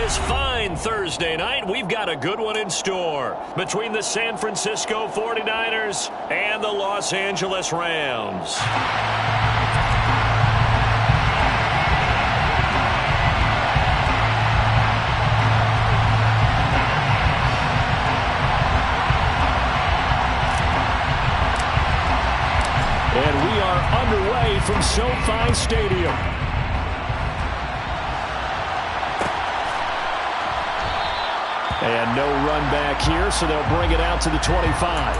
this fine Thursday night, we've got a good one in store between the San Francisco 49ers and the Los Angeles Rams. And we are underway from SoFi Stadium. And no run back here, so they'll bring it out to the 25.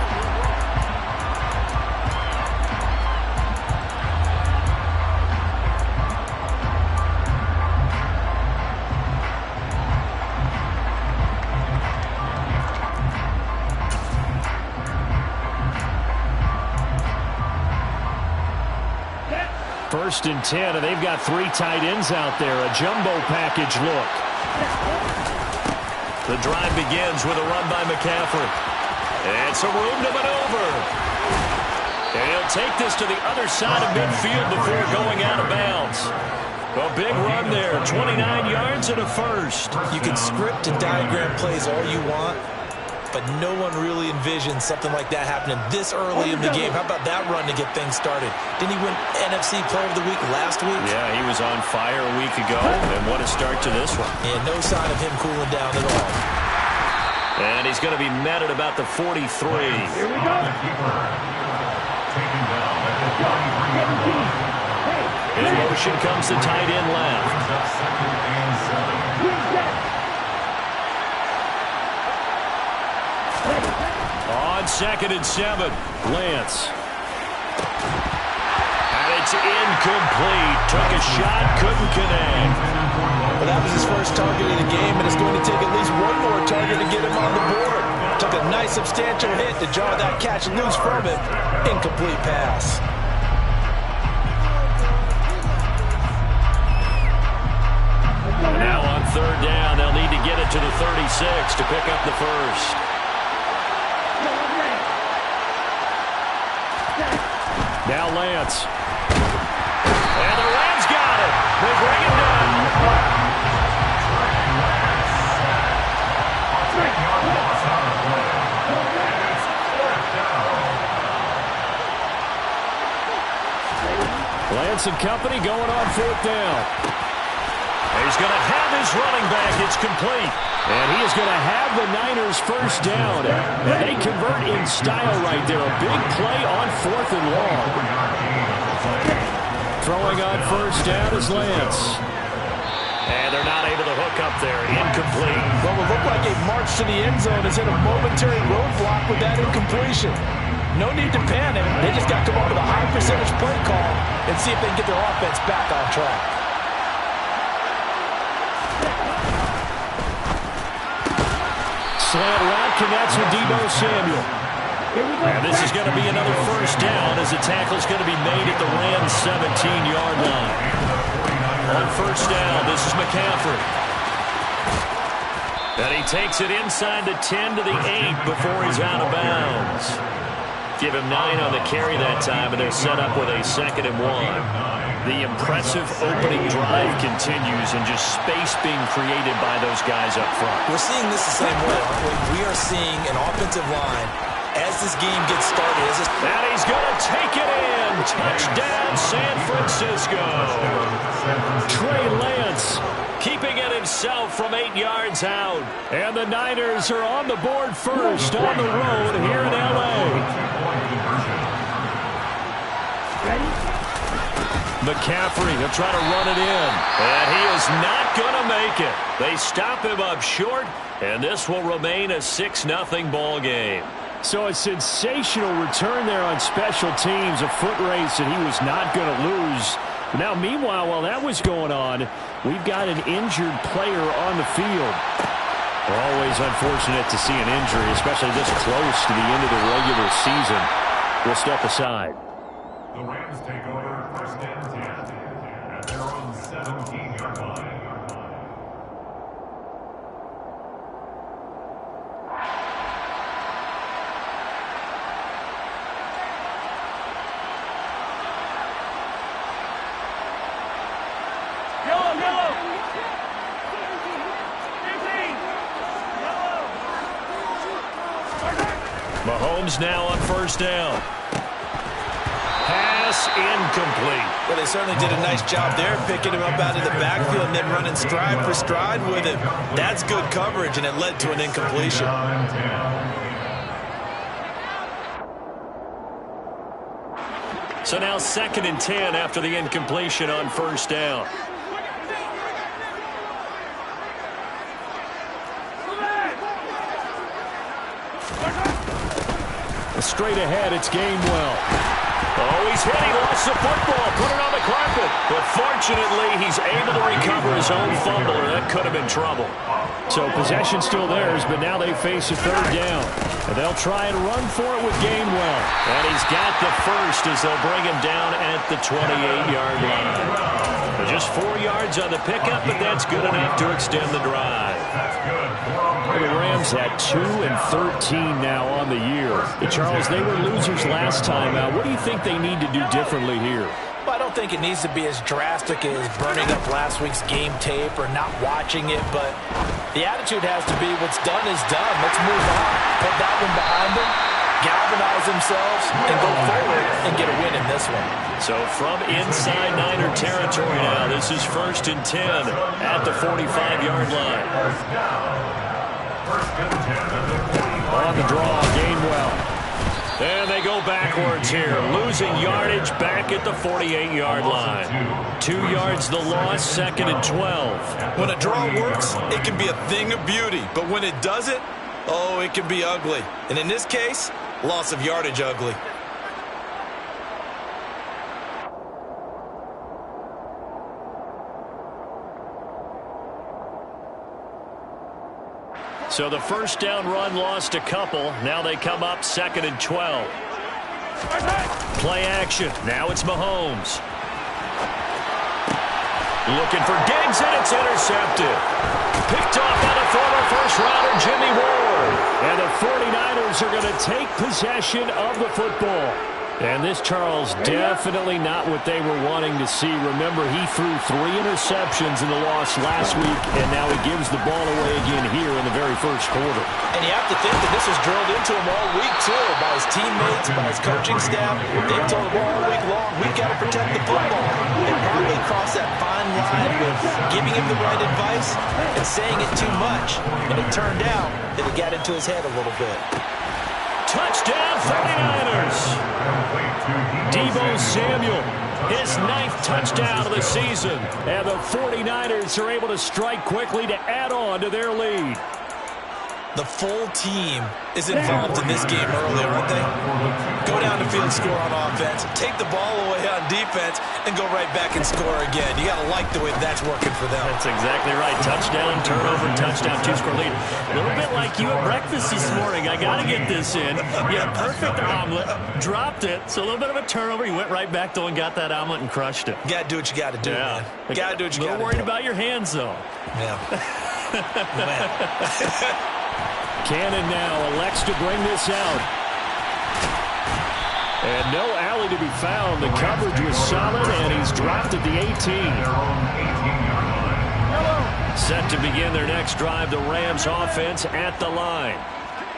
First and 10, and they've got 3 tight ends out there. A jumbo package look. The drive begins with a run by McCaffrey. And some room to maneuver. And he'll take this to the other side of midfield before going out of bounds. A big run there, 29 yards and a first. You can script and diagram plays all you want, but no one really envisioned something like that happening this early in the game. How about that run to get things started? Didn't he win NFC Player of the Week last week? Yeah, he was on fire a week ago, and what a start to this one. And no sign of him cooling down at all. And he's going to be met at about the 43. Here we go. In motion comes the tight end left. On 2nd and 7, Lance. And it's incomplete. Took a shot, couldn't connect. Well, that was his first target of the game, and it's going to take at least one more target to get him on the board. Took a nice substantial hit to jar that catch loose from him. Incomplete pass. Now on 3rd down, they'll need to get it to the 36 to pick up the first. Now Lance. And the Rams got it. They bring him down. Lance and company going on 4th down. He's going to have his running back. It's complete. And he is going to have the Niners first down. And they convert in style right there. A big play on 4th and long. Throwing on first down is Lance. And they're not able to hook up there. Incomplete. Well, it looked like a march to the end zone has hit a momentary roadblock with that incompletion. No need to panic. They just got to come up with a high percentage play call and see if they can get their offense back on track. Slant route connects with Deebo Samuel. And this is going to be another first down as the tackle's going to be made at the Rams' 17-yard line. On first down, this is McCaffrey. And he takes it inside the 10 to the 8 before he's out of bounds. Give him 9 on the carry that time, and they're set up with a 2nd and 1. The impressive opening drive continues, and just space being created by those guys up front. We're seeing this the same way, aren't we? We are seeing an offensive line as this game gets started. And he's going to take it in. Touchdown, San Francisco. Trey Lance keeping it himself from 8 yards out. And the Niners are on the board first on the road here in L.A. McCaffrey, he'll try to run it in. And he is not going to make it. They stop him up short, and this will remain a 6-0 ball game. So a sensational return there on special teams, a foot race that he was not going to lose. Now, meanwhile, while that was going on, we've got an injured player on the field. Always unfortunate to see an injury, especially this close to the end of the regular season. We'll step aside. The Rams take over 1st and 10 at their own 17-yard line. Mahomes now on first down. Pass incomplete. Well, they certainly did a nice job there, picking him up out of the backfield and then running stride for stride with him. That's good coverage, and it led to an incompletion. So now 2nd and 10 after the incompletion on first down. Straight ahead, it's Gainwell. Oh, he's hit. He lost the football. Put it on the carpet. But fortunately, he's able to recover his own fumble, or that could have been trouble. So possession still theirs, but now they face a 3rd down. And they'll try and run for it with Gainwell. And he's got the first as they'll bring him down at the 28-yard line. Just 4 yards on the pickup, but that's good enough to extend the drive. The Rams had 2 and 13 now on the year. Charles, they were losers last time out. What do you think they need to do differently here? Well, I don't think it needs to be as drastic as burning up last week's game tape or not watching it, but the attitude has to be what's done is done. Let's move on. Put that one behind them, galvanize themselves, and go forward and get a win in this one. So from inside Niner territory now, this is 1st and 10 at the 45-yard line. On the draw, Gainwell. And they go backwards here, losing yardage back at the 48-yard line. 2 yards the loss, 2nd and 12. When a draw works, it can be a thing of beauty. But when it doesn't, oh, it can be ugly. And in this case, loss of yardage ugly. So the first down run lost a couple. Now they come up 2nd and 12. Play action. Now it's Mahomes. Looking for Diggs, and it's intercepted. Picked off by the former first-rounder Jimmy Ward. And the 49ers are going to take possession of the football. And this, Charles, definitely not what they were wanting to see. Remember, he threw 3 interceptions in the loss last week, and now he gives the ball away again here in the very first quarter. And you have to think that this was drilled into him all week, too, by his teammates, by his coaching staff. They've told him all week long, we've got to protect the football. They probably crossed that fine line with giving him the right advice and saying it too much. And it turned out that it got into his head a little bit. Touchdown, 49ers. Deebo Samuel, his 9th touchdown of the season. And the 49ers are able to strike quickly to add on to their lead. The full team is involved in this game early, aren't they? Go down the field, score on offense, take the ball away on defense, and go right back and score again. You got to like the way that's working for them. That's exactly right. Touchdown, turnover, touchdown, 2-score lead. A little bit like you at breakfast this morning. I got to get this in. You had a perfect omelet, dropped it, so a little bit of a turnover. You went right back, though, and got that omelet and crushed it. You got to do what you got to do, man. You got to do what you got to do. A little worried about your hands, though. Yeah. Man. Cannon now elects to bring this out. And no alley to be found. The coverage was solid, and he's dropped at the 18. Set to begin their next drive, the Rams offense at the line.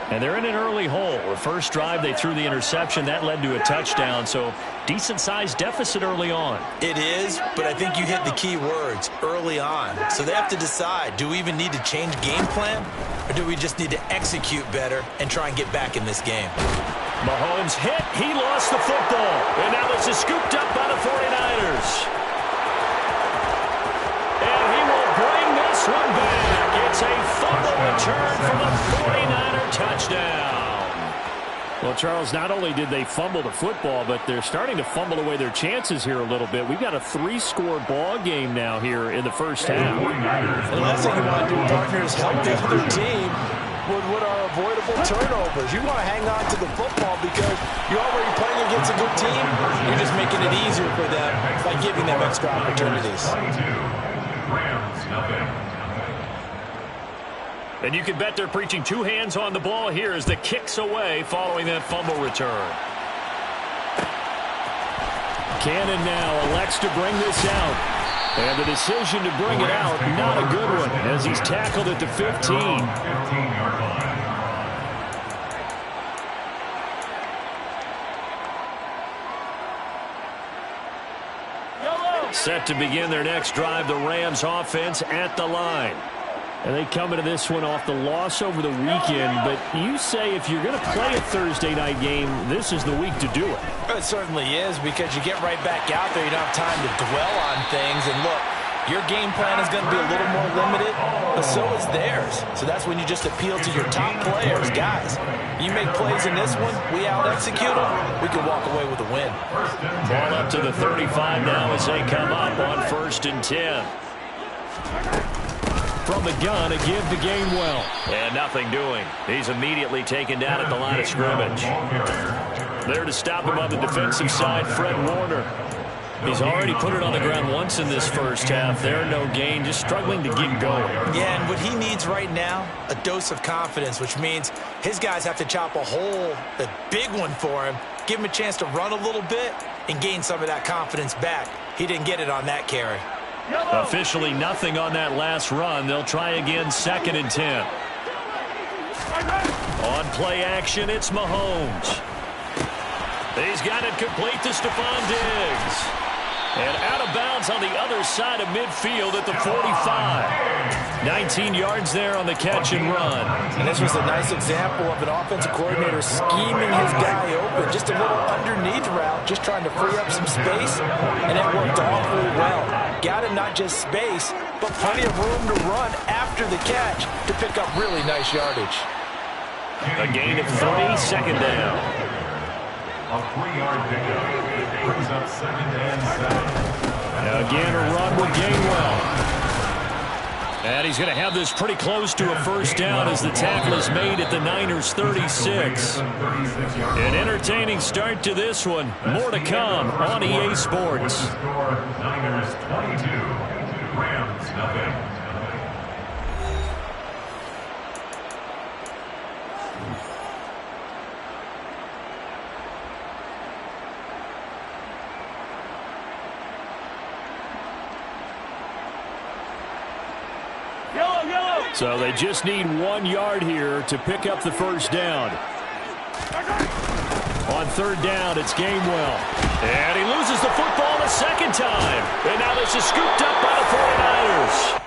And they're in an early hole. The first drive, they threw the interception. That led to a touchdown, so decent-sized deficit early on. It is, but I think you hit the key words, early on. So they have to decide, do we even need to change game plan, or do we just need to execute better and try and get back in this game? Mahomes hit. He lost the football. And now this is scooped up by the 49ers. And he will bring this one back. It's a fumble return for the 49er touchdown. Well, Charles, not only did they fumble the football, but they're starting to fumble away their chances here a little bit. We've got a 3-score ball game now here in the first half. The last thing you want to do, partner, is help the other team with what are avoidable turnovers. You want to hang on to the football because you're already playing against a good team. You're just making it easier for them by giving them extra opportunities. And you can bet they're preaching 2 hands on the ball here as the kick's away following that fumble return. Cannon now elects to bring this out. And the decision to bring it out, not a good one, as he's tackled at the 15. Set to begin their next drive, the Rams offense at the line. And they come into this one off the loss over the weekend, but you say if you're going to play a Thursday night game, this is the week to do it. It certainly is, because you get right back out there. You don't have time to dwell on things. And look, your game plan is going to be a little more limited, but so is theirs. So that's when you just appeal to your top players. Guys, you make plays in this one, we out-execute them, we can walk away with a win. Ball up to the 35 now as they come up on 1st and 10. From the gun, a give to Gainwell. And nothing doing. He's immediately taken down at the line of scrimmage. There to stop him on the defensive side, Fred Warner. He's already put it on the ground once in this first half. There, no gain, just struggling to get going. Yeah, and what he needs right now, a dose of confidence, which means his guys have to chop a hole, a big one for him, give him a chance to run a little bit and gain some of that confidence back. He didn't get it on that carry. Officially nothing on that last run. They'll try again, 2nd and 10. On play action, it's Mahomes. He's got it complete to Stephon Diggs. And out of bounds on the other side of midfield at the 45. 19 yards there on the catch and run. And this was a nice example of an offensive coordinator scheming his guy open. Just a little underneath route, just trying to free up some space, and it worked awfully well. Got him not just space, but plenty of room to run after the catch to pick up really nice yardage. A gain of 3, 2nd down. A 3-yard pickup. Brings up 2nd and 7. Now again, a run with Gainwell. And he's going to have this pretty close to a first down as the tackle is made at the Niners' 36. An entertaining start to this one. More to come on EA Sports. Niners 22, Rams nothing. So they just need 1 yard here to pick up the first down. On 3rd down, it's Gainwell. And he loses the football a 2nd time. And now this is scooped up by the 49ers.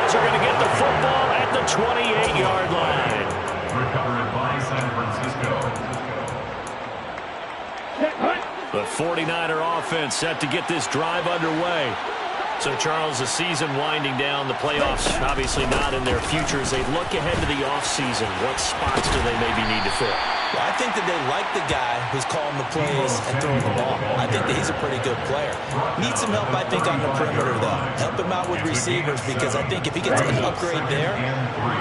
Are going to get the football at the 28-yard line. Recovered by San Francisco. The 49er offense set to get this drive underway. So, Charles, the season winding down, the playoffs obviously not in their future. As they look ahead to the offseason, what spots do they maybe need to fill? Well, I think that they like the guy who's calling the plays and throwing the ball. I think that he's a pretty good player. Needs some help, I think, on the perimeter, though. Help him out with receivers, because I think if he gets an upgrade there,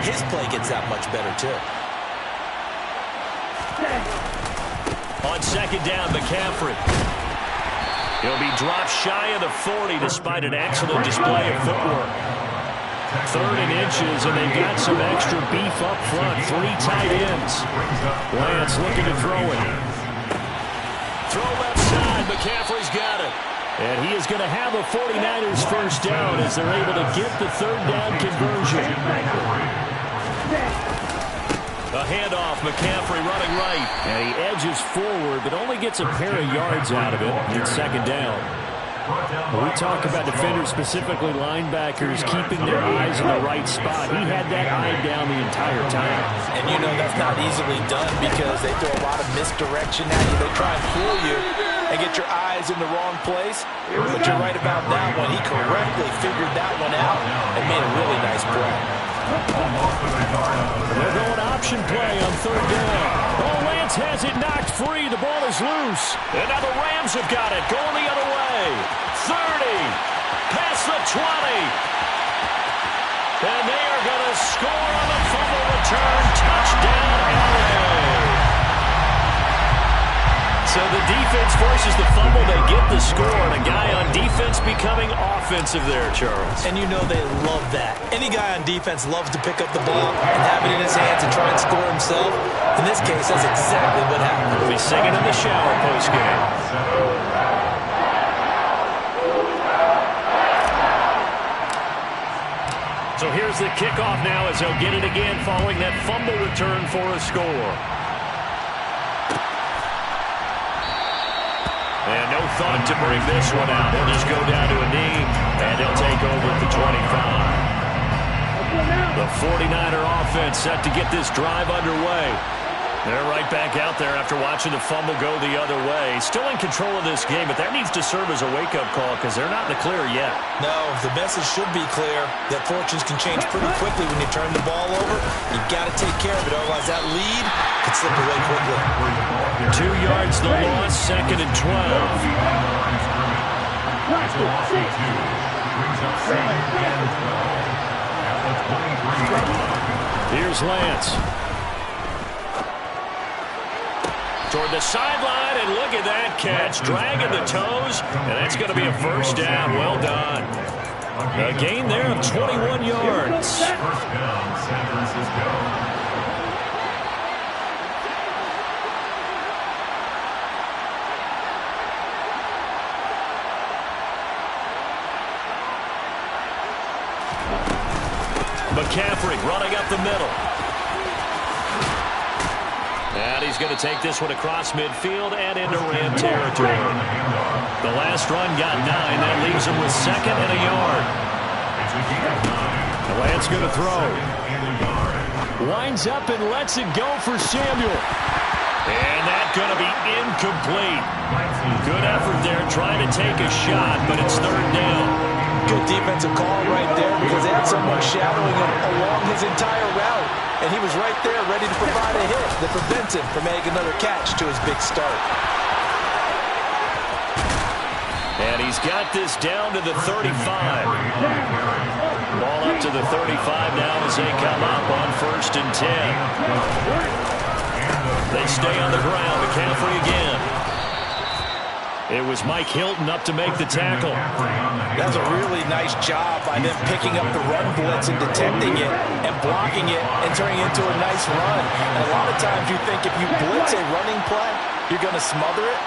his play gets that much better, too. On 2nd down, McCaffrey. He'll be dropped shy of the 40 despite an excellent display of footwork. 3rd and inches, and they've got some extra beef up front. 3 tight ends. Lance looking to throw it. Throw left side. McCaffrey's got it. And he is going to have a 49ers first down as they're able to get the 3rd down conversion. A handoff, McCaffrey running right. And he edges forward, but only gets a pair of yards out of it. It's 2nd down. We talk about defenders, specifically linebackers, keeping their eyes in the right spot. He had that eye down the entire time. And you know that's not easily done because they throw a lot of misdirection at you. They try and fool you and get your eyes in the wrong place. But you're right about that one. He correctly figured that one out and made a really nice play. They're going option play on 3rd down. Oh, Lance has it knocked free. The ball is loose. And now the Rams have got it. Going the other way. 30. Past the 20. And they are going to score on the fumble return. Touchdown, LA. So So the defense forces the fumble. They get the score, and a guy on defense becoming offensive there, Charles. And you know they love that. Any guy on defense loves to pick up the ball and have it in his hands and try and score himself. In this case, that's exactly what happened. He'll be singing in the shower post-game. So here's the kickoff now as he'll get it again following that fumble return for a score. And no thought to bring this one out. He'll just go down to a knee, and he'll take over at the 25. The 49er offense set to get this drive underway. They're right back out there after watching the fumble go the other way. Still in control of this game, but that needs to serve as a wake-up call because they're not in the clear yet. No, the message should be clear that fortunes can change pretty quickly when you turn the ball over. You've got to take care of it, otherwise that lead could slip away quickly. 2 yards the loss, 2nd and 12. Here's Lance. Toward the sideline, and look at that catch. Dragging the toes, and that's going to be a first down. Well done. A gain there of 21 yards. First down, San Francisco. McCaffrey running up the middle. And he's going to take this one across midfield and into Ram territory. The last run got 9. That leaves him with 2nd and a yard. The Lance going to throw. Winds up and lets it go for Samuel. And that's going to be incomplete. Good effort there trying to take a shot, but it's 3rd down. Good defensive call right there because they had someone shadowing him along his entire route. And he was right there ready to provide a hit that prevents him from making another catch to his big start. And he's got this down to the 35. Ball up to the 35 now as they come up on 1st and 10. They stay on the ground. McCaffrey again. It was Mike Hilton up to make the tackle. That's a really nice job by them picking up the run blitz and detecting it and blocking it and turning it into a nice run. And a lot of times you think if you blitz a running play, you're going to smother it.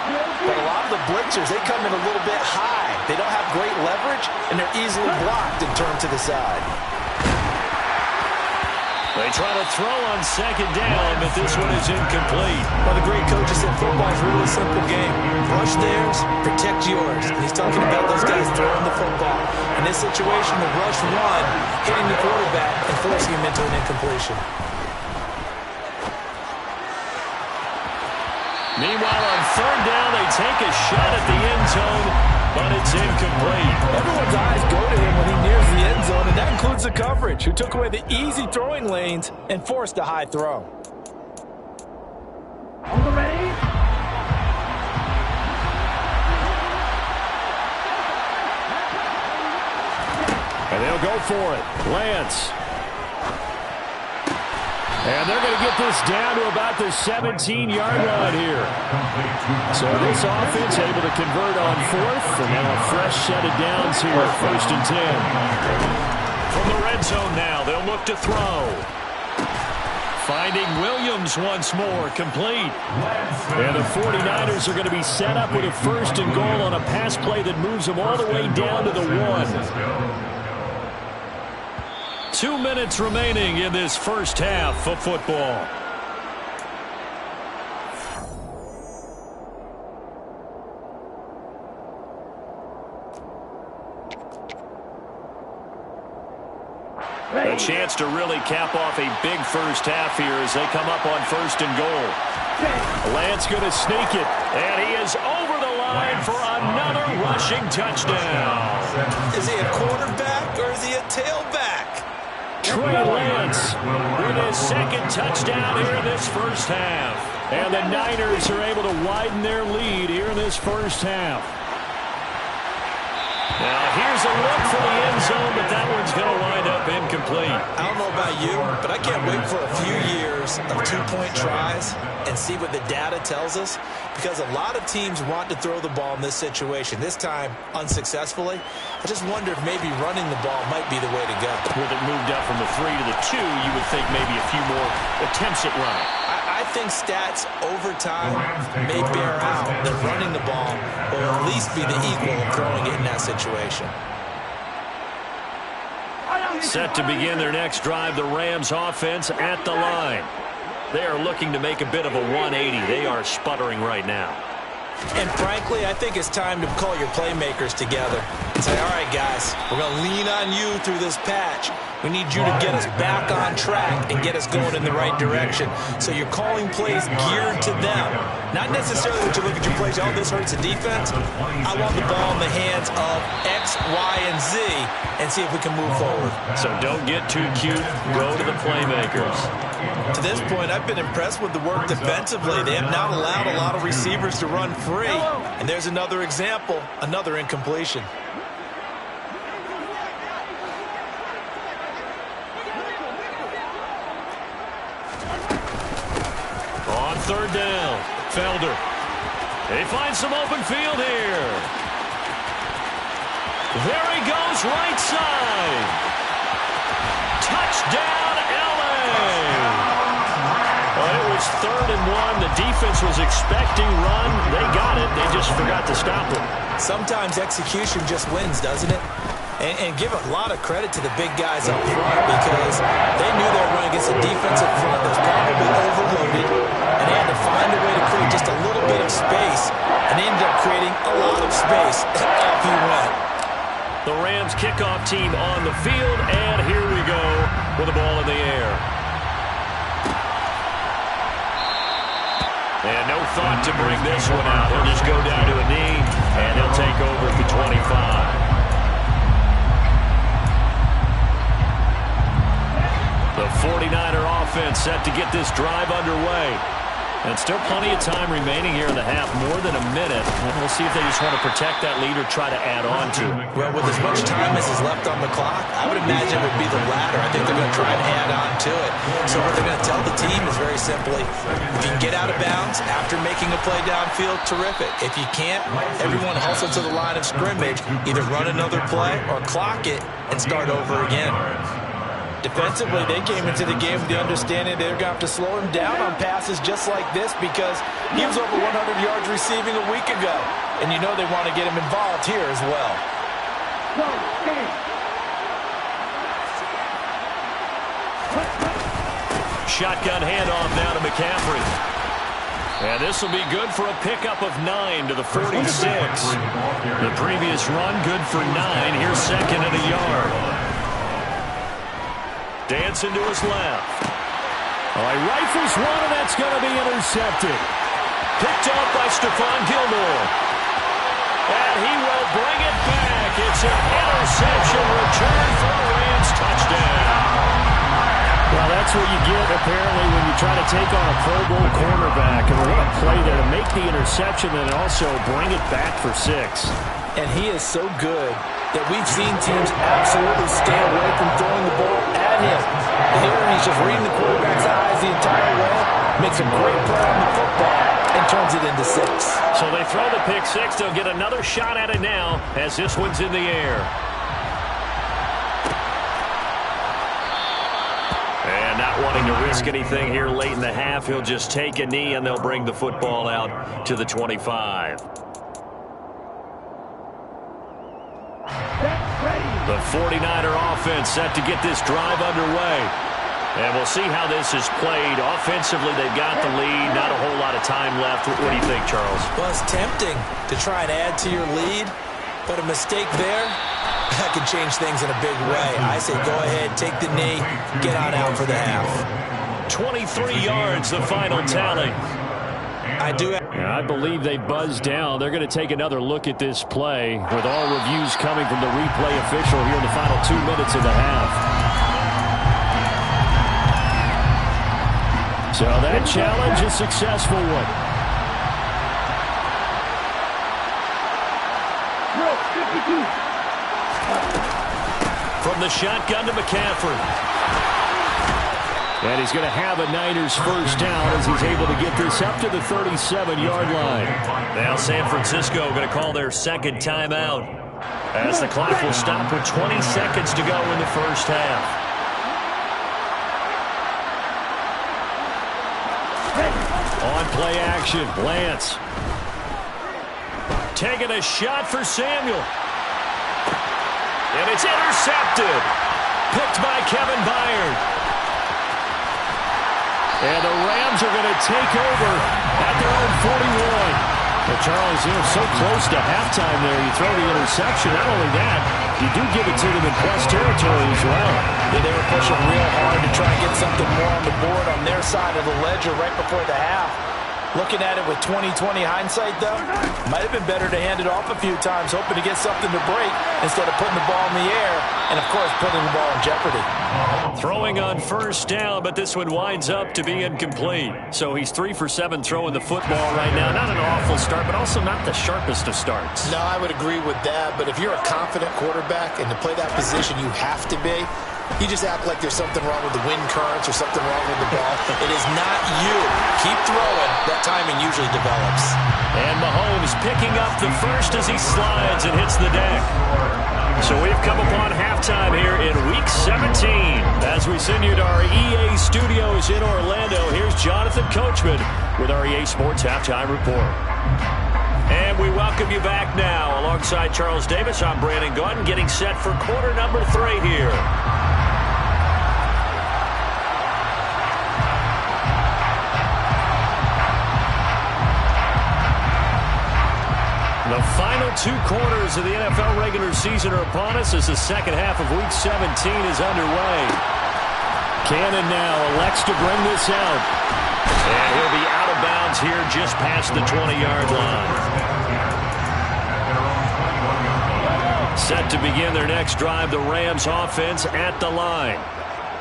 But a lot of the blitzers, they come in a little bit high. They don't have great leverage, and they're easily blocked and turned to the side. They try to throw on 2nd down, but this one is incomplete. Well, the great coaches said football is a really simple game. Rush theirs, protect yours. And he's talking about those guys throwing the football. In this situation, the rush one, hitting the quarterback and forcing him into an incompletion. Meanwhile, on 3rd down, they take a shot at the end zone, but it's incomplete. Everyone's eyes go to him when he nears the end zone, and that includes the coverage, who took away the easy throwing lanes and forced a high throw. On the ready. And they'll go for it. Lance. And they're going to get this down to about the 17-yard line here. So this offense able to convert on 4th, and now a fresh set of downs here at 1st and 10. From the red zone now, they'll look to throw. Finding Williams once more, complete. And the 49ers are going to be set up with a 1st and goal on a pass play that moves them all the way down to the 1. 2 minutes remaining in this first half of football. A chance to really cap off a big first half here as they come up on 1st and goal. Lance going to sneak it, and he is over the line for another rushing touchdown. Is he a quarterback or is he a tailback? Trey Lance with his 2nd touchdown here in this first half. And the Niners are able to widen their lead here in this first half. Now here's a look for the end zone, but that one's going to wind up incomplete. I don't know about you, but I can't wait for a few years of two-point tries and see what the data tells us, because a lot of teams want to throw the ball in this situation, this time unsuccessfully. I just wonder if maybe running the ball might be the way to go. With it moved up from the 3 to the 2, you would think maybe a few more attempts at running. I think stats over time may bear out that running the ball will at least be the equal of throwing it in that situation. Set to begin their next drive, the Rams offense at the line. They are looking to make a bit of a 180. They are sputtering right now. And frankly, I think it's time to call your playmakers together and say, all right, guys, we're going to lean on you through this patch. We need you to get us back on track and get us going in the right direction. So you're calling plays geared to them. Not necessarily that you look at your plays, oh, this hurts the defense. I want the ball in the hands of X, Y, and Z and see if we can move forward. So don't get too cute. Go to the playmakers. To this point, I've been impressed with the work defensively. They have not allowed a lot of receivers to run free. And there's another example, another incompletion. On third down, Felder. They find some open field here. There he goes, right side. Touchdown, LA. It was 3rd and 1. The defense was expecting run. They got it. They just forgot to stop it. Sometimes execution just wins, doesn't it? And give a lot of credit to the big guys up front, because they knew they were running against a defensive front that was probably overloaded, and they had to find a way to create just a little bit of space, and they ended up creating a lot of space. Off he went. The Rams kickoff team on the field, and here we go with the ball in the air. And no thought to bring this one out. He'll just go down to a knee, and he'll take over at the 25. The 49er offense set to get this drive underway. And still plenty of time remaining here in the half, more than a minute. And we'll see if they just want to protect that lead or try to add on to it. Well, with as much time as is left on the clock, I would imagine it would be the latter. I think they're going to try to add on to it. So what they're going to tell the team is very simply, if you can get out of bounds after making a play downfield, terrific. If you can't, everyone hustle to the line of scrimmage, either run another play or clock it and start over again. Defensively, they came into the game with the understanding they're going to have to slow him down on passes just like this, because he was over 100 yards receiving a week ago. And you know they want to get him involved here as well. Shotgun handoff now to McCaffrey. And this will be good for a pickup of 9 to the 46. The previous run, good for 9. Here's second and a yard. Dancing to his left. Oh, he rifles one, and that's going to be intercepted. Picked up by Stephon Gilmore. And he will bring it back. It's an interception return for a Rams touchdown. Well, that's what you get, apparently, when you try to take on a Pro Bowl cornerback. And what a play there to make the interception and also bring it back for 6. And he is so good that we've seen teams absolutely stay away from throwing the ball at him. Here he's just reading the quarterback's eyes the entire way, makes a great play on the football, and turns it into 6. So they throw the pick 6. They'll get another shot at it now as this one's in the air. And not wanting to risk anything here late in the half, he'll just take a knee, and they'll bring the football out to the 25. The 49er offense set to get this drive underway. And we'll see how this is played. Offensively, they've got the lead. Not a whole lot of time left. What do you think, Charles? Well, it's tempting to try and add to your lead, but a mistake there, that could change things in a big way. I say go ahead, take the knee, get on out for the half. 23 yards, the final tally. I believe they buzzed down. They're going to take another look at this play with all reviews coming from the replay official here in the final 2 minutes of the half. So that challenge is a successful one. the shotgun to McCaffrey. And he's going to have a Niners first down as he's able to get this up to the 37-yard line. Now San Francisco going to call their second timeout as the clock will stop with 20 seconds to go in the first half. On play action, Lance. Taking a shot for Samuel. And it's intercepted. Picked by Kevin Byard. And the Rams are going to take over at their own 41. Well, Charles, you know, so close to halftime there. You throw the interception. Not only that, you do give it to them in plus territory as well. Yeah, they were pushing real hard to try and get something more on the board on their side of the ledger right before the half. Looking at it with 20/20 hindsight, though, might have been better to hand it off a few times, hoping to get something to break instead of putting the ball in the air and, of course, putting the ball in jeopardy. Throwing on first down, but this one winds up to be incomplete. So he's 3 for 7 throwing the football right now. Not an awful start, but also not the sharpest of starts. No, I would agree with that. But if you're a confident quarterback and to play that position, you have to be. You just act like there's something wrong with the wind currents or something wrong with the ball. It is not you. Keep throwing. That timing usually develops. And Mahomes picking up the first as he slides and hits the deck. So we've come upon halftime here in Week 17. As we send you to our EA studios in Orlando, here's Jonathan Coachman with our EA Sports Halftime Report. And we welcome you back now. Alongside Charles Davis, I'm Brandon Gaudin, getting set for quarter number 3 here. The final 2 quarters of the NFL regular season are upon us as the second half of Week 17 is underway. Cannon now elects to bring this out. And he'll be out of bounds here just past the 20-yard line. Set to begin their next drive, the Rams offense at the line.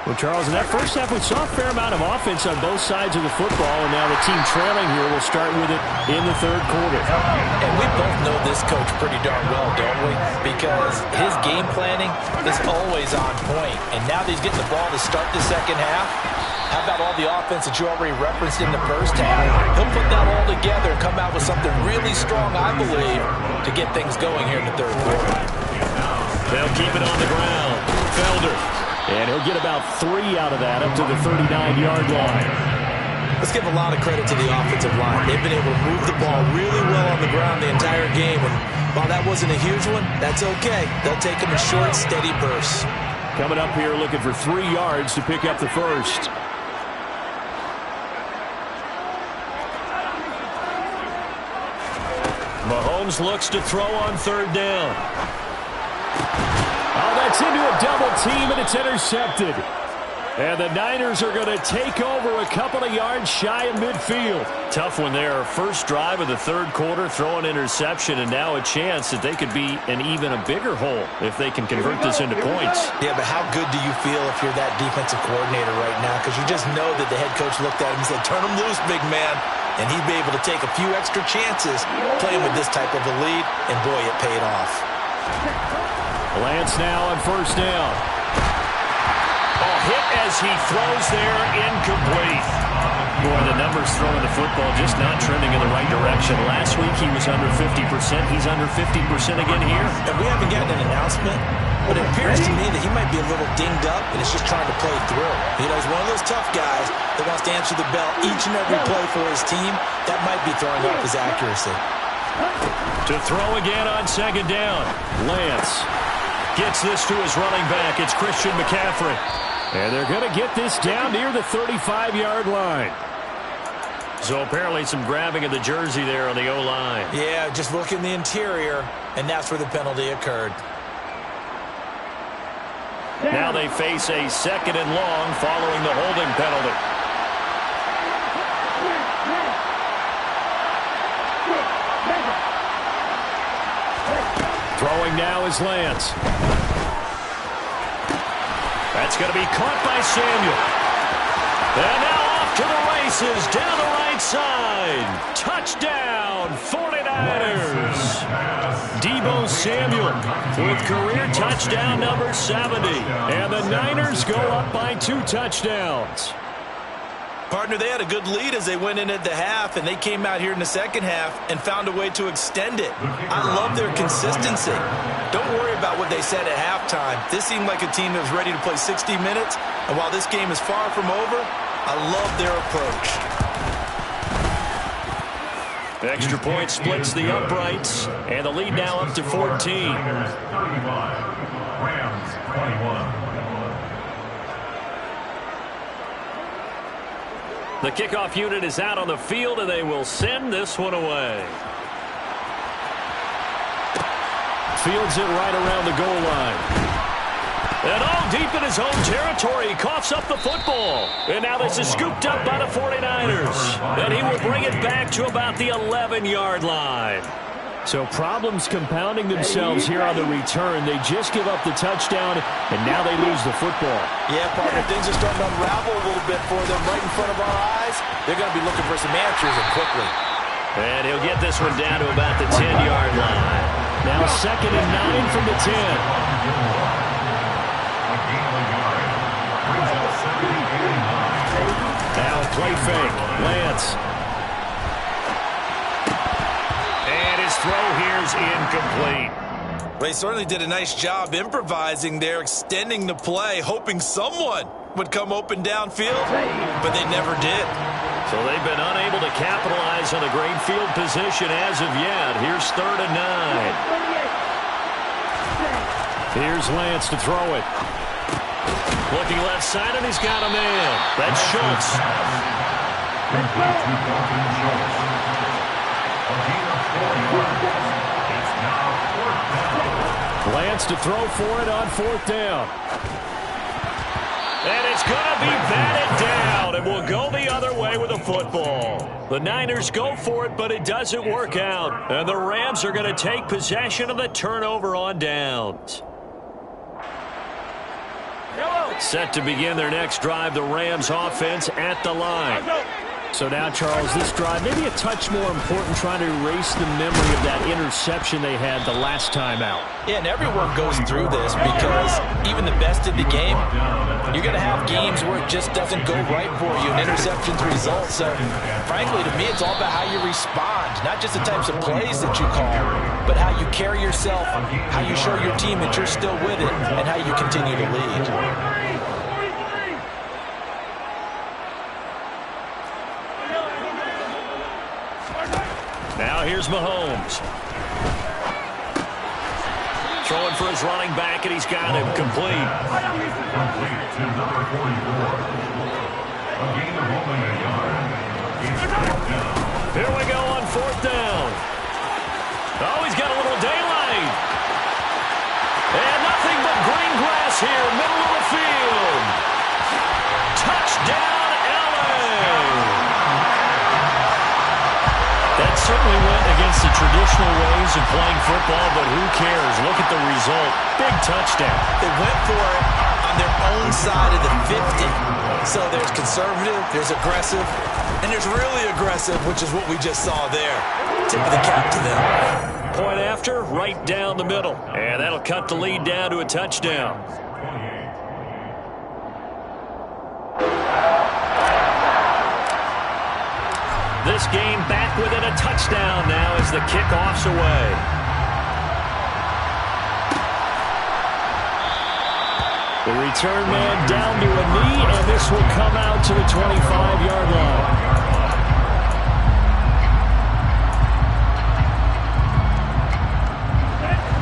Well, Charles, in that first half, we saw a fair amount of offense on both sides of the football, and now the team trailing here will start with it in the third quarter. And we both know this coach pretty darn well, don't we? Because his game planning is always on point. And now that he's getting the ball to start the second half, how about all the offense that you already referenced in the first half? He'll put that all together and come out with something really strong, I believe, to get things going here in the third quarter. They'll keep it on the ground. Felder. And he'll get about 3 out of that up to the 39-yard line. Let's give a lot of credit to the offensive line. They've been able to move the ball really well on the ground the entire game. And while that wasn't a huge one, that's okay. They'll take them in short, steady bursts. Coming up here looking for 3 yards to pick up the first. Mahomes looks to throw on third down. Oh, that's into a double team, and it's intercepted. And the Niners are going to take over a couple of yards shy of midfield. Tough one there. First drive of the third quarter, throw an interception, and now a chance that they could be in even a bigger hole if they can convert this into points. Yeah, but how good do you feel if you're that defensive coordinator right now? Because you just know that the head coach looked at him and said, turn him loose, big man. And he'd be able to take a few extra chances playing with this type of a lead, and boy, it paid off. Lance now on first down. Hit as he throws there, incomplete. Boy, the numbers throwing the football just not trending in the right direction. Last week he was under 50%. He's under 50% again here. And we haven't gotten an announcement, but it appears to me that he might be a little dinged up and is just trying to play through. You know, he's one of those tough guys that wants to answer the bell each and every play for his team. That might be throwing off his accuracy. To throw again on second down. Lance gets this to his running back. It's Christian McCaffrey. And they're going to get this down near the 35-yard line. So apparently some grabbing of the jersey there on the O-line. Yeah, just look in the interior, and that's where the penalty occurred. Now they face a second and long following the holding penalty. Throwing now is Lance. That's going to be caught by Samuel. And now off to the races, down the right side. Touchdown, 49ers. Deebo Samuel with career touchdown number 70. And the Niners go up by 2 touchdowns. Partner, they had a good lead as they went in at the half, and they came out here in the second half and found a way to extend it. I love their consistency. Don't worry about what they said at halftime. This seemed like a team that was ready to play 60 minutes, and while this game is far from over, I love their approach. Extra point splits the uprights, and the lead now up to 14. Rams 21. The kickoff unit is out on the field, and they will send this one away. Fields it right around the goal line. And all deep in his own territory, he coughs up the football. And now this is scooped up by the 49ers. And he will bring it back to about the 11-yard line. So problems compounding themselves here on the return. They just give up the touchdown, and now they lose the football. Yeah, partner, things are starting to unravel a little bit for them right in front of our eyes. They're going to be looking for some answers and quickly. And he'll get this one down to about the 10-yard line. Now 2nd and 9 from the 10. Now play fake. Lance. And his throw here's incomplete. They certainly did a nice job improvising there, extending the play, hoping someone would come open downfield, but they never did. So they've been unable to capitalize on a great field position as of yet. Here's 3rd and 9. Here's Lance to throw it. Looking left side, and he's got a man. That's Schultz. Lance to throw for it on 4th down. And it's going to be batted down, and will go the other way with the football. The Niners go for it, but it doesn't work out. And the Rams are going to take possession of the turnover on downs. Set to begin their next drive, the Rams offense at the line. So now, Charles, this drive maybe a touch more important, trying to erase the memory of that interception they had the last time out. Yeah, and everyone goes through this because even the best of the game, you're going to have games where it just doesn't go right for you, and interceptions result. So, frankly, to me, it's all about how you respond, not just the types of plays that you call, but how you carry yourself, how you show your team that you're still with it, and how you continue to lead. Now here's Mahomes. Throwing for his running back, and he's got him complete. Complete to number 44. A gain of only a yard. It's 4th down. Here we go on 4th down. Oh, he's got a little daylight. And nothing but green grass here, middle of the field. Touchdown, LA. That certainly went against the traditional ways of playing football, but who cares? Look at the result. Big touchdown. They went for it on their own side of the 50. So there's conservative, there's aggressive, and there's really aggressive, which is what we just saw there. Tip of the cap to them. Point after, right down the middle. And that'll cut the lead down to a touchdown. This game back within a touchdown now as the kickoff's away. The return man down to a knee, and this will come out to the 25-yard line.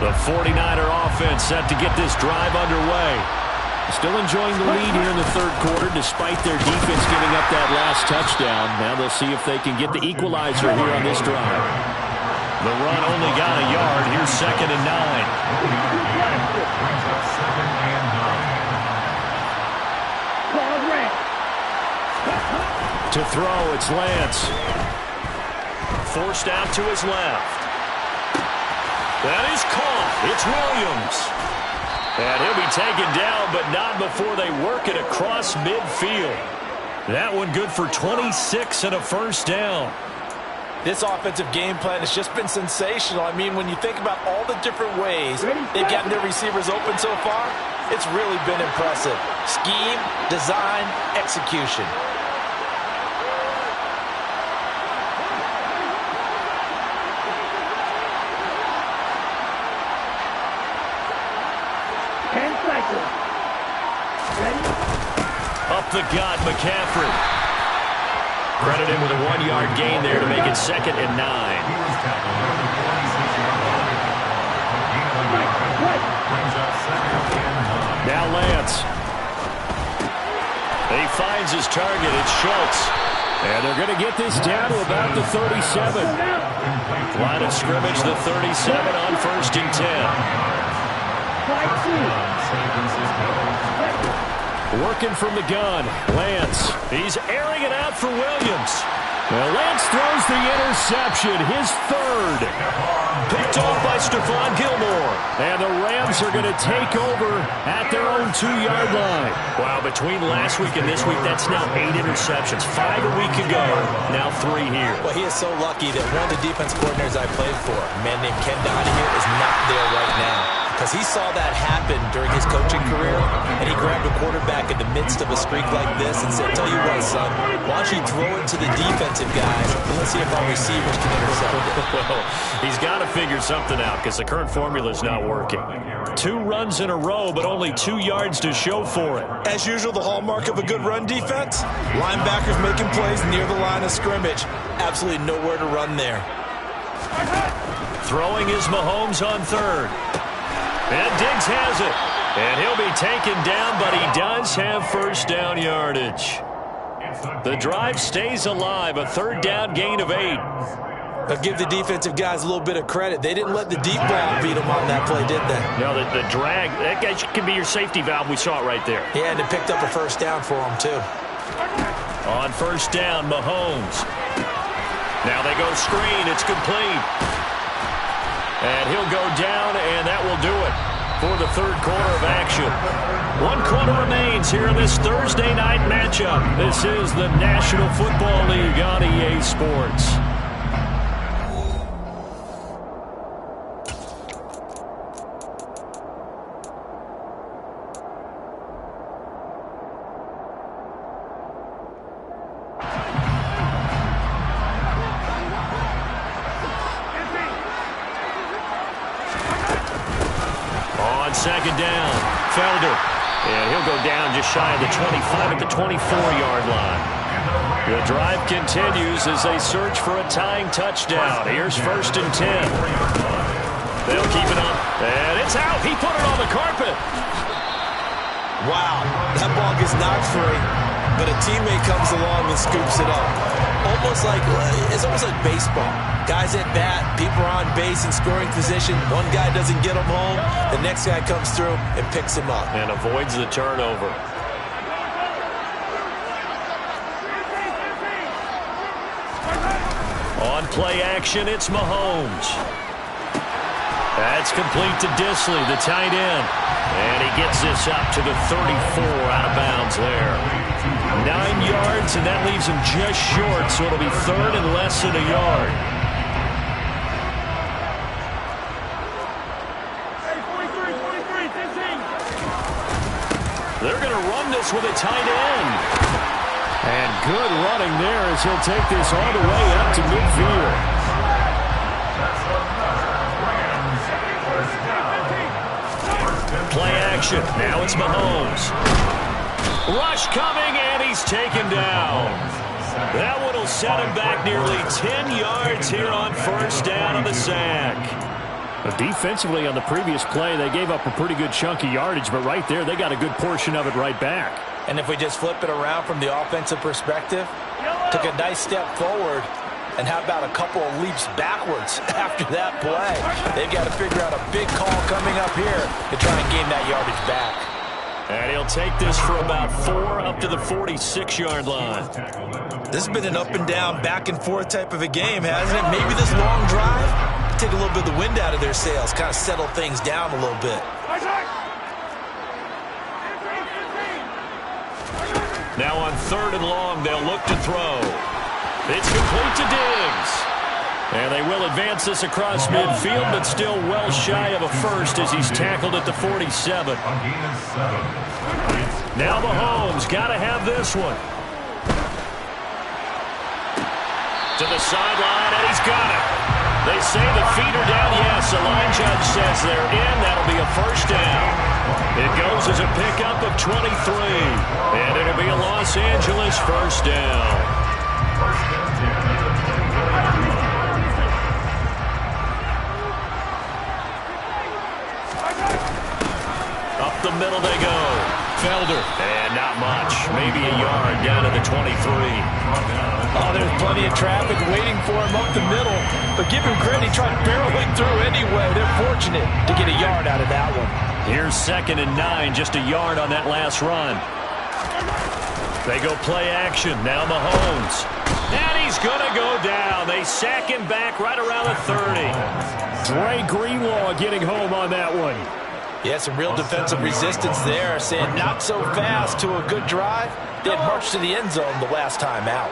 The 49er offense set to get this drive underway. Still enjoying the lead here in the 3rd quarter despite their defense giving up that last touchdown. Now they'll see if they can get the equalizer here on this drive. The run only got a yard. Here's 2nd and 9. To throw, it's Lance. Forced out to his left. That is caught. It's Williams. And he'll be taken down, but not before they work it across midfield. That one good for 26 and a 1st down. This offensive game plan has just been sensational. I mean, when you think about all the different ways they've gotten their receivers open so far, it's really been impressive. Scheme, design, execution. Up the gut, McCaffrey. Credit him with a 1-yard gain there to make it 2nd and 9. Now Lance. He finds his target. It's Schultz. And they're going to get this down to about the 37. Line of scrimmage, the 37 on 1st and 10. Working from the gun, Lance. He's airing it out for Williams. Well, Lance throws the interception, his 3rd. Picked off by Stephon Gilmore. And the Rams are going to take over at their own 2-yard line. Wow, between last week and this week, that's now 8 interceptions. 5 a week ago, now 3 here. Well, he is so lucky that one of the defense coordinators I played for, a man named Ken Donahue, is not there right now. Because he saw that happen during his coaching career, and he grabbed a quarterback in the midst of a streak like this and said, tell you what, son, why don't you throw it to the defensive guys, and let's see if our receivers can intercept it. Well, he's got to figure something out because the current formula is not working. 2 runs in a row, but only 2 yards to show for it. As usual, the hallmark of a good run defense, linebackers making plays near the line of scrimmage. Absolutely nowhere to run there. Throwing is Mahomes on 3rd. And Diggs has it. And he'll be taken down, but he does have 1st down yardage. The drive stays alive, a 3rd down gain of 8. I'll give the defensive guys a little bit of credit. They didn't let the deep ball beat them on that play, did they? No, the drag, that can be your safety valve. We saw it right there. Yeah, and it picked up a 1st down for them, too. On 1st down, Mahomes. Now they go screen. It's complete. And he'll go down, and that will do it for the 3rd quarter of action. 1 quarter remains here in this Thursday night matchup. This is the National Football League on EA Sports. On 2nd down, Felder. And he'll go down just shy of the 25 at the 24-yard line. The drive continues as they search for a tying touchdown. Here's 1st and 10. They'll keep it up. And it's out. He put it on the carpet. Wow, that ball gets knocked free, but a teammate comes along and scoops it up. It's almost like baseball. Guys at bat, people are on base in scoring position. One guy doesn't get him home. The next guy comes through and picks him up. And avoids the turnover. On play action, it's Mahomes. That's complete to Disley, the tight end. And he gets this up to the 34 out of bounds there. 9 yards, and that leaves him just short, so it'll be 3rd and less than a yard. They're going to run this with a tight end. And good running there as he'll take this all the way up to midfield. Play action. Now it's Mahomes. Rush coming, and he's taken down. That one will set him back nearly 10 yards here on 1st down on the sack. But defensively on the previous play, they gave up a pretty good chunk of yardage, but right there, they got a good portion of it right back. And if we just flip it around from the offensive perspective, took a nice step forward, and how about a couple of leaps backwards after that play? They've got to figure out a big call coming up here to try and gain that yardage back. And he'll take this for about 4 up to the 46-yard line. This has been an up-and-down, back-and-forth type of a game, hasn't it? Maybe this long drive take a little bit of the wind out of their sails, kind of settle things down a little bit. Now on 3rd and long, they'll look to throw. It's complete to Diggs. And they will advance this across midfield, but still well shy of a first as he's tackled at the 47. Now Mahomes got to have this one. To the sideline, and he's got it. They say the feet are down. Yes, the line judge says they're in. That'll be a first down. It goes as a pickup of 23. And it'll be a Los Angeles first down. Up the middle they go. Felder. And not much. Maybe a yard down to the 23. Oh, there's plenty of traffic waiting for him up the middle. But give him credit, he tried barreling through anyway. They're fortunate to get a yard out of that one. Here's 2nd and 9, just a yard on that last run. They go play action. Now Mahomes. And he's going to go down. They sack him back right around the 30. Dre Greenlaw getting home on that one. Yeah, some real defensive resistance there, saying not so fast to a good drive. They had marched to the end zone the last time out.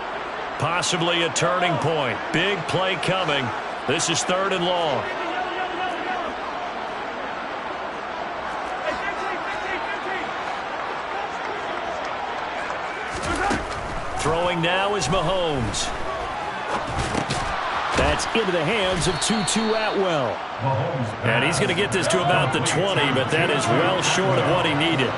Possibly a turning point. Big play coming. This is 3rd and long. Throwing now is Mahomes. That's into the hands of Tutu Atwell. And he's going to get this to about the 20, but that is well short of what he needed.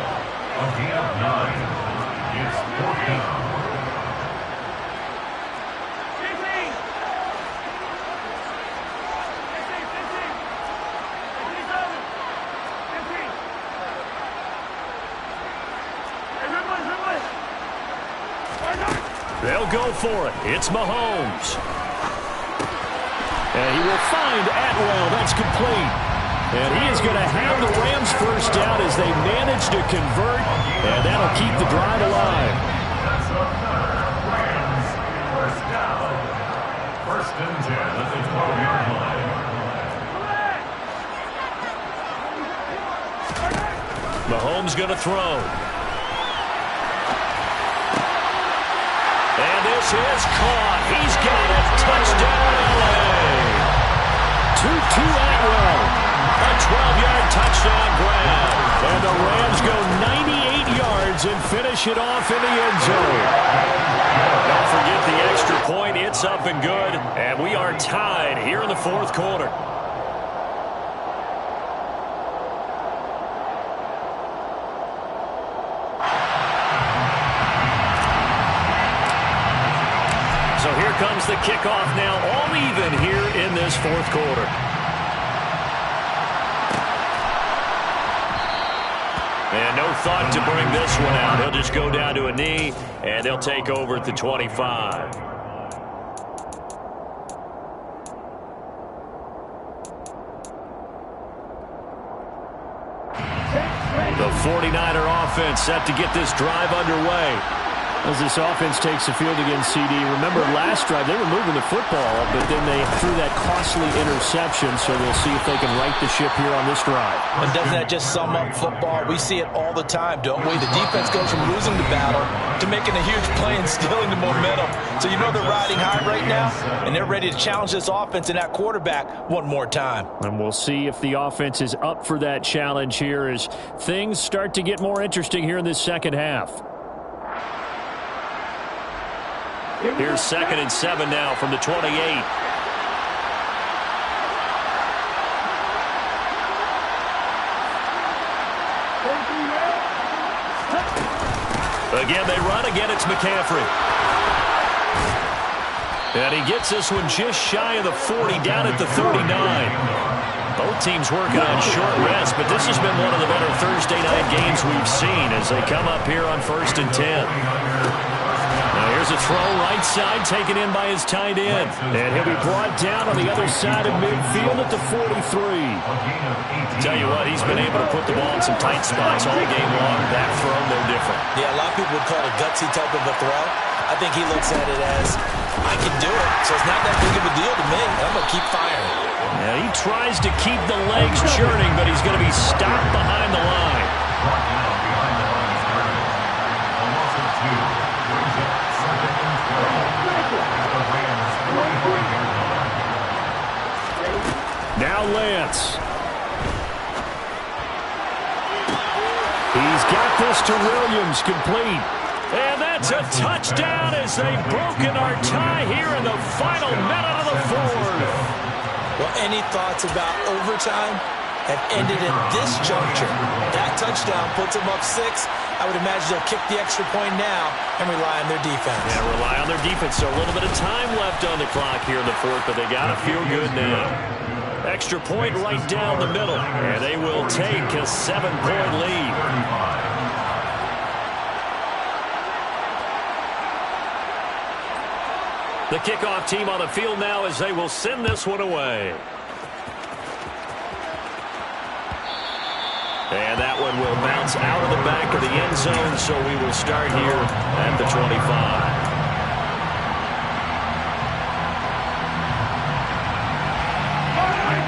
They'll go for it. It's Mahomes. And he will find Atwell. That's complete. And he is going to have the Rams first down as they manage to convert. And that'll keep the drive alive. Rams first down. 1st and 10 at the 12-yard line. Mahomes going to throw. And this is caught. He's got it. Touchdown, L.A. Tutu Atwell. A 12-yard touchdown grab. And the Rams go 98 yards and finish it off in the end zone. Don't forget the extra point. It's up and good. And we are tied here in the 4th quarter. So here comes the kickoff now, all even here in this 4th quarter. And no thought to bring this one out. He'll just go down to a knee, and they'll take over at the 25. The 49er offense set to get this drive underway. As this offense takes the field against CD, remember last drive they were moving the football, but then they threw that costly interception, so we'll see if they can right the ship here on this drive. And doesn't that just sum up football? We see it all the time, don't we? The defense goes from losing the battle to making a huge play and stealing the momentum. So you know they're riding high right now, and they're ready to challenge this offense and that quarterback one more time. And we'll see if the offense is up for that challenge here as things start to get more interesting here in this second half. Here's 2nd and 7 now from the 28. Again, they run. Again, it's McCaffrey. And he gets this one just shy of the 40, down at the 39. Both teams working on short rest, but this has been one of the better Thursday night games we've seen as they come up here on 1st and 10. Here's a throw right side taken in by his tight end. And he'll be brought down on the other side of midfield at the 43. Tell you what, he's been able to put the ball in some tight spots all game long. That throw, no different. Yeah, a lot of people would call it a gutsy type of a throw. I think he looks at it as, I can do it, so it's not that big of a deal to me. I'm going to keep firing. Yeah, he tries to keep the legs churning, but he's going to be stopped behind the line. Now Lance. He's got this to Williams, complete. And that's a touchdown as they've broken our tie here in the final minute of the fourth. Well, any thoughts about overtime have ended at this juncture. That touchdown puts them up 6. I would imagine they'll kick the extra point now and rely on their defense. Yeah, rely on their defense. So a little bit of time left on the clock here in the fourth, but they got to feel good now. Extra point right down the middle, and they will take a 7-point lead. The kickoff team on the field now as they will send this one away. And that one will bounce out of the back of the end zone, so we will start here at the 25.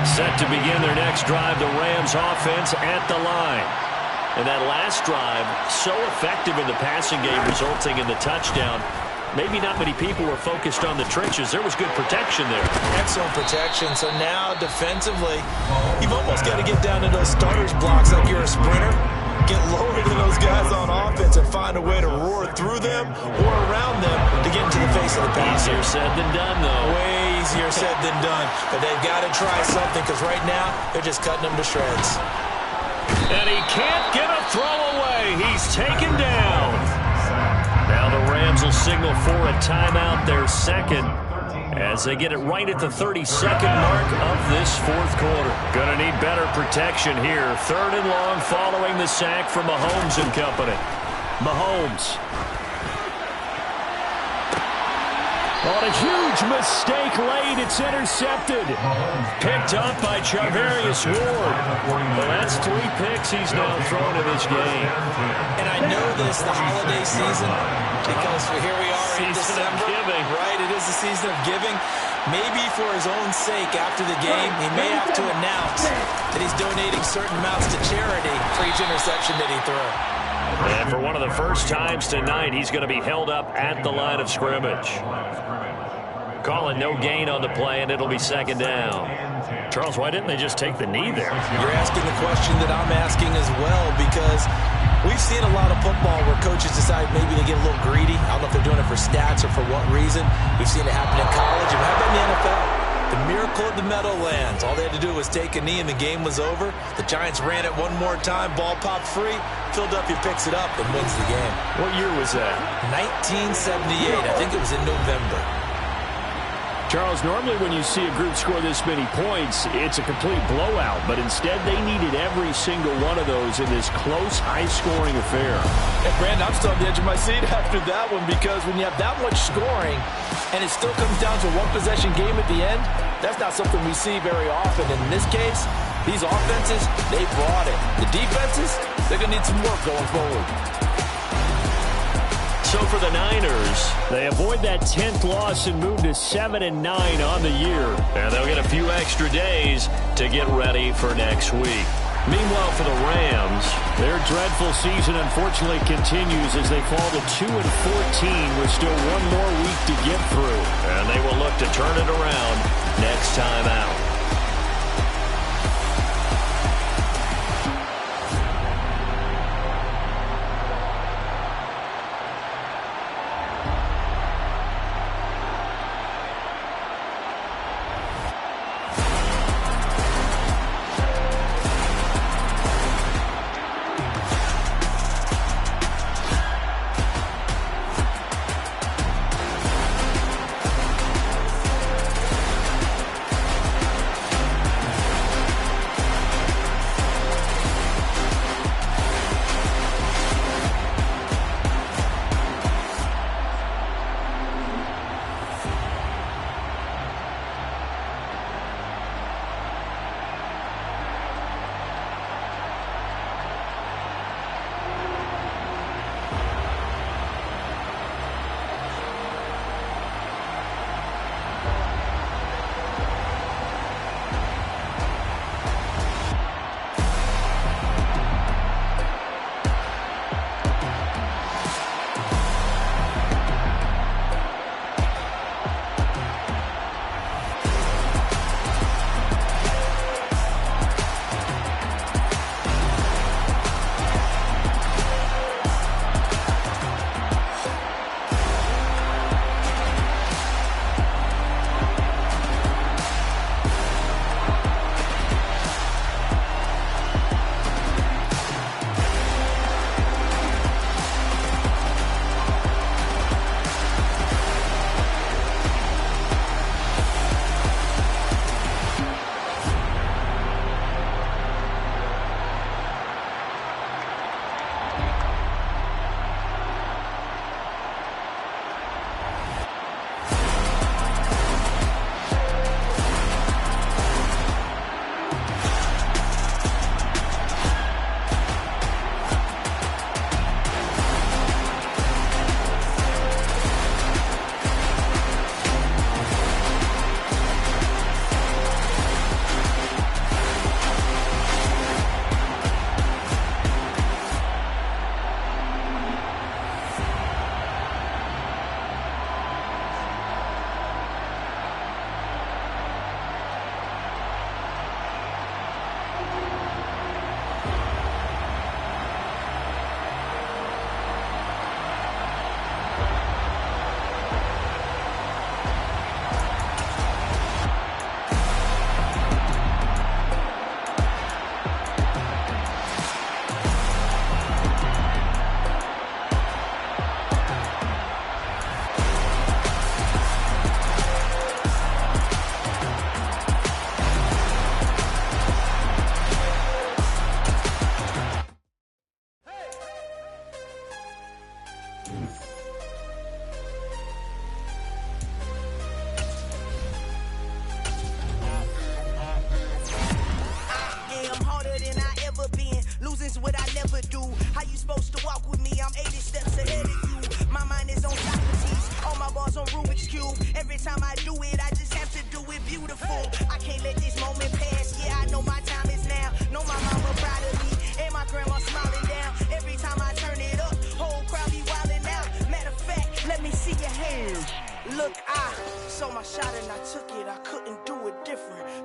Set to begin their next drive, the Rams offense at the line. And that last drive, so effective in the passing game, resulting in the touchdown. Maybe not many people were focused on the trenches. There was good protection there. Excellent protection. So now defensively, you've almost got to get down to those starters blocks like you're a sprinter. Get lower to those guys on offense and find a way to roar through them or around them to get into the face of the passer. Easier said than done, though. Way easier said than done. But they've got to try something because right now they're just cutting them to shreds. And he can't get a throw away. He's taken down. Now the Rams will signal for a timeout, their second, as they get it right at the 32nd mark of this fourth quarter. Gonna need better protection here. 3rd and long following the sack from Mahomes and company. Mahomes. On a huge mistake late, it's intercepted. Picked up by Charvarius Ward. Well, that's 3 picks he's now thrown in this game. And I know this, the holiday season, because here we are in December. Giving. Right, it is the season of giving. Maybe for his own sake after the game, he may have to announce that he's donating certain amounts to charity for each interception that he threw. And for one of the first times tonight, he's going to be held up at the line of scrimmage. Calling no gain on the play, and it'll be 2nd down. Charles, why didn't they just take the knee there? You're asking the question that I'm asking as well, because we've seen a lot of football where coaches decide maybe they get a little greedy. I don't know if they're doing it for stats or for what reason. We've seen it happen in college, and how about in the NFL? The miracle of the Meadowlands. All they had to do was take a knee, and the game was over. The Giants ran it one more time. Ball popped free. Philadelphia picks it up and wins the game. What year was that? 1978. I think it was in November. Charles, normally when you see a group score this many points, it's a complete blowout. But instead, they needed every single one of those in this close, high-scoring affair. Hey, Brandon, I'm still on the edge of my seat after that one, because when you have that much scoring and it still comes down to a one-possession game at the end, that's not something we see very often. And in this case, these offenses, they brought it. The defenses, they're going to need some work going forward. So for the Niners, they avoid that 10th loss and move to 7-9 on the year. And they'll get a few extra days to get ready for next week. Meanwhile, for the Rams, their dreadful season unfortunately continues as they fall to 2-14 with still one more week to get through. And they will look to turn it around next time out.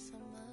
summer.